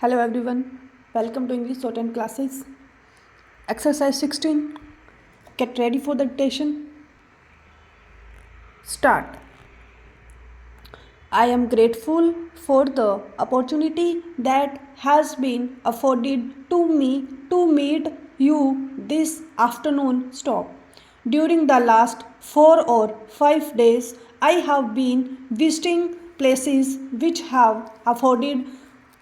Hello everyone, welcome to English Shorthand classes. Exercise 16. Get ready for the dictation. Start. I am grateful for the opportunity that has been afforded to me to meet you this afternoon. Stop. During the last 4 or 5 days, I have been visiting places which have afforded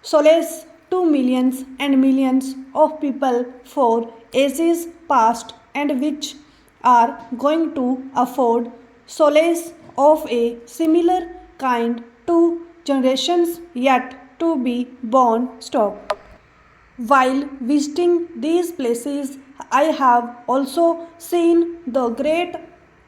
solace to millions and millions of people for ages past and which are going to afford solace of a similar kind to generations yet to be born. Stop. While visiting these places, I have also seen the great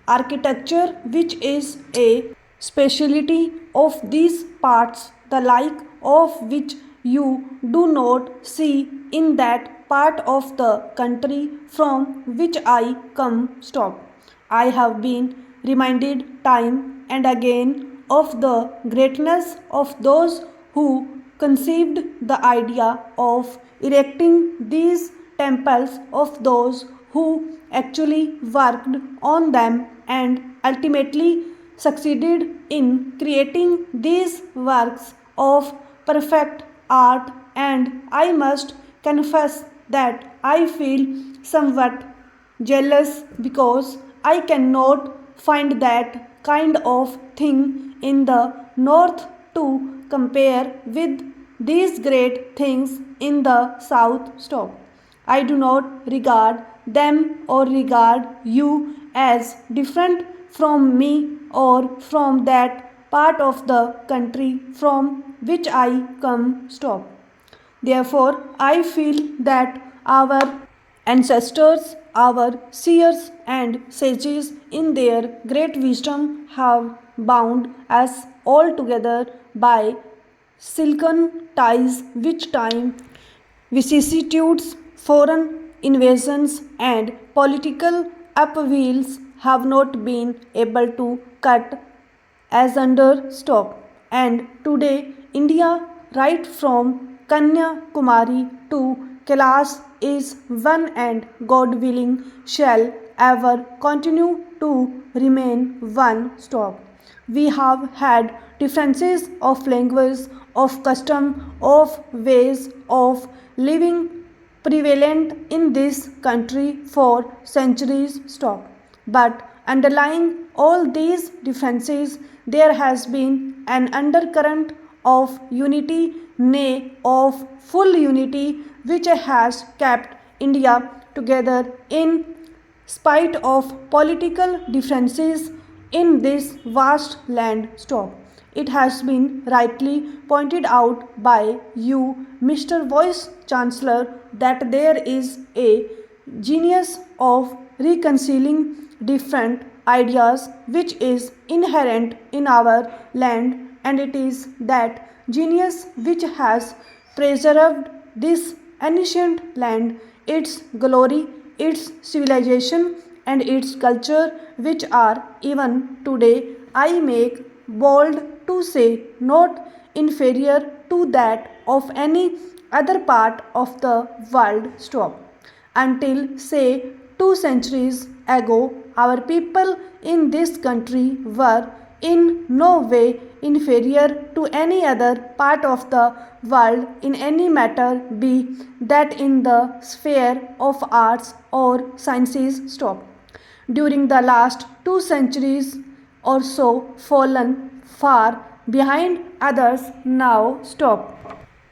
architecture which is a specialty of these parts, the like of which you do not see in that part of the country from which I come. Stop. I have been reminded time and again of the greatness of those who conceived the idea of erecting these temples, of those who actually worked on them and ultimately succeeded in creating these works of perfect art. And I must confess that I feel somewhat jealous because I cannot find that kind of thing in the north to compare with these great things in the south. Stop. I do not regard them or regard you as different from me or from that part of the country from which I come. Stop. Therefore, I feel that our ancestors, our seers and sages, in their great wisdom, have bound us all together by silken ties, which time vicissitudes, foreign invasions, and political upheavals have not been able to cut as under. Stop. And today, India, right from Kanyakumari to Kailash, is one and God willing shall ever continue to remain one. Stop. We have had differences of language, of custom, of ways of living prevalent in this country for centuries. Stop. But underlying all these differences, there has been an undercurrent of unity, nay, of full unity, which has kept India together in spite of political differences in this vast land. Stop. It has been rightly pointed out by you, Mr. Vice Chancellor, that there is a genius of reconciling different ideas which is inherent in our land, and it is that genius which has preserved this ancient land, its glory, its civilization, and its culture, which are even today, I make bold to say, not inferior to that of any other part of the world. Stop. Until, say, 2 centuries ago, our people in this country were in no way inferior to any other part of the world in any matter, be that in the sphere of arts or sciences. Stop. During the last 2 centuries or so, fallen far behind others now. Stop.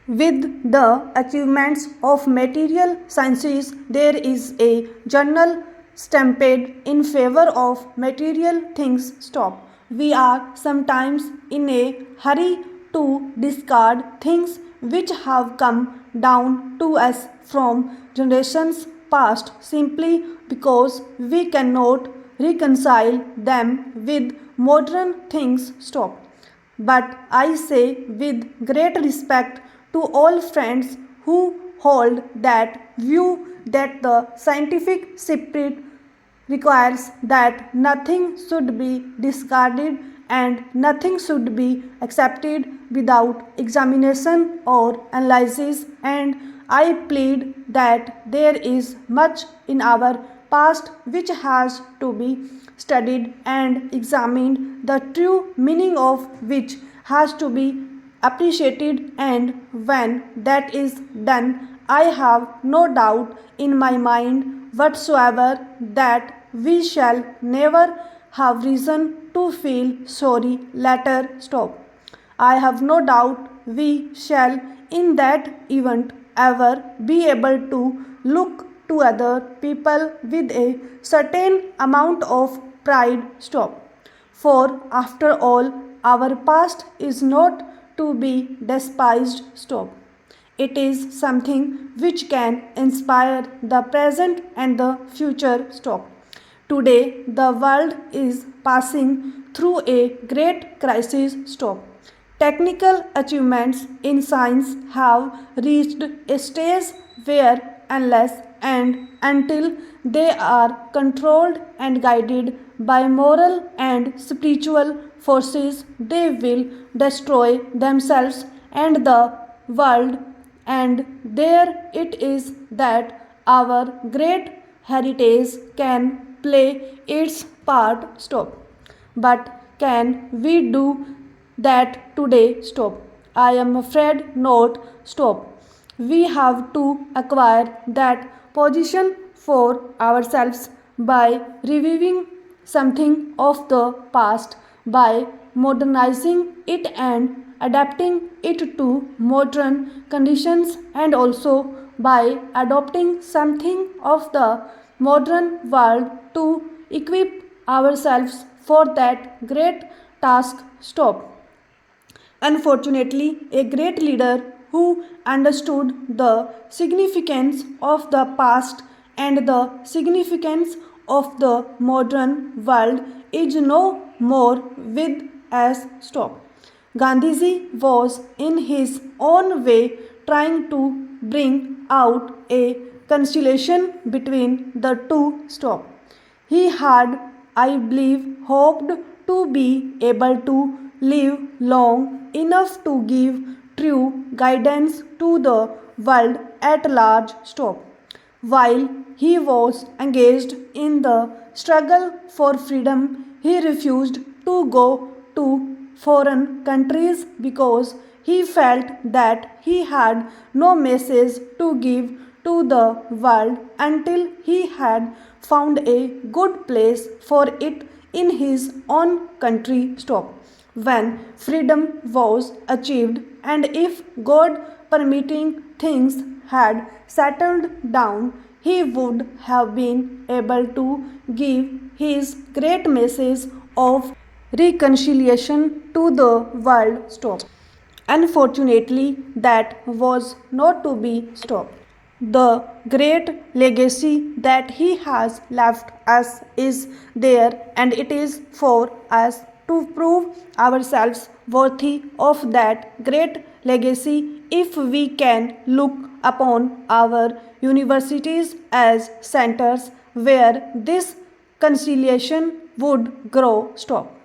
With the achievements of material sciences, there is a general stampede in favor of material things. Stop. We are sometimes in a hurry to discard things which have come down to us from generations past simply because we cannot reconcile them with modern things. Stop. But I say with great respect to all friends who hold that view that the scientific spirit requires that nothing should be discarded and nothing should be accepted without examination or analysis, and I plead that there is much in our past which has to be studied and examined, the true meaning of which has to be appreciated, and when that is done, I have no doubt in my mind whatsoever that we shall never have reason to feel sorry later. Stop. I have no doubt we shall in that event ever be able to look to other people with a certain amount of pride. Stop. For after all, our past is not to be despised. Stop. It is something which can inspire the present and the future. Stop. Today, the world is passing through a great crisis. Stop. Technical achievements in science have reached a stage where, unless and until they are controlled and guided by moral and spiritual forces, they will destroy themselves and the world. And there it is that our great heritage can play its part. Stop. But can we do that today? Stop. I am afraid not. Stop. We have to acquire that position for ourselves by reviewing something of the past, by modernizing it and adapting it to modern conditions, and also by adopting something of the modern world to equip ourselves for that great task. Stop. Unfortunately, a great leader who understood the significance of the past and the significance of the modern world is no more with us. Stop. Gandhiji was in his own way trying to bring out a conciliation between the two. Stop. He had, I believe, hoped to be able to live long enough to give true guidance to the world at large. Stop. While he was engaged in the struggle for freedom, he refused to go to foreign countries because he felt that he had no message to give to the world until he had found a good place for it in his own country. Stop. When freedom was achieved, and if God permitting things had settled down, he would have been able to give his great message of reconciliation to the world. Stop. Unfortunately, that was not to be. Stop. The great legacy that he has left us is there, and it is for us to prove ourselves worthy of that great legacy if we can look upon our universities as centers where this conciliation would grow. Stop.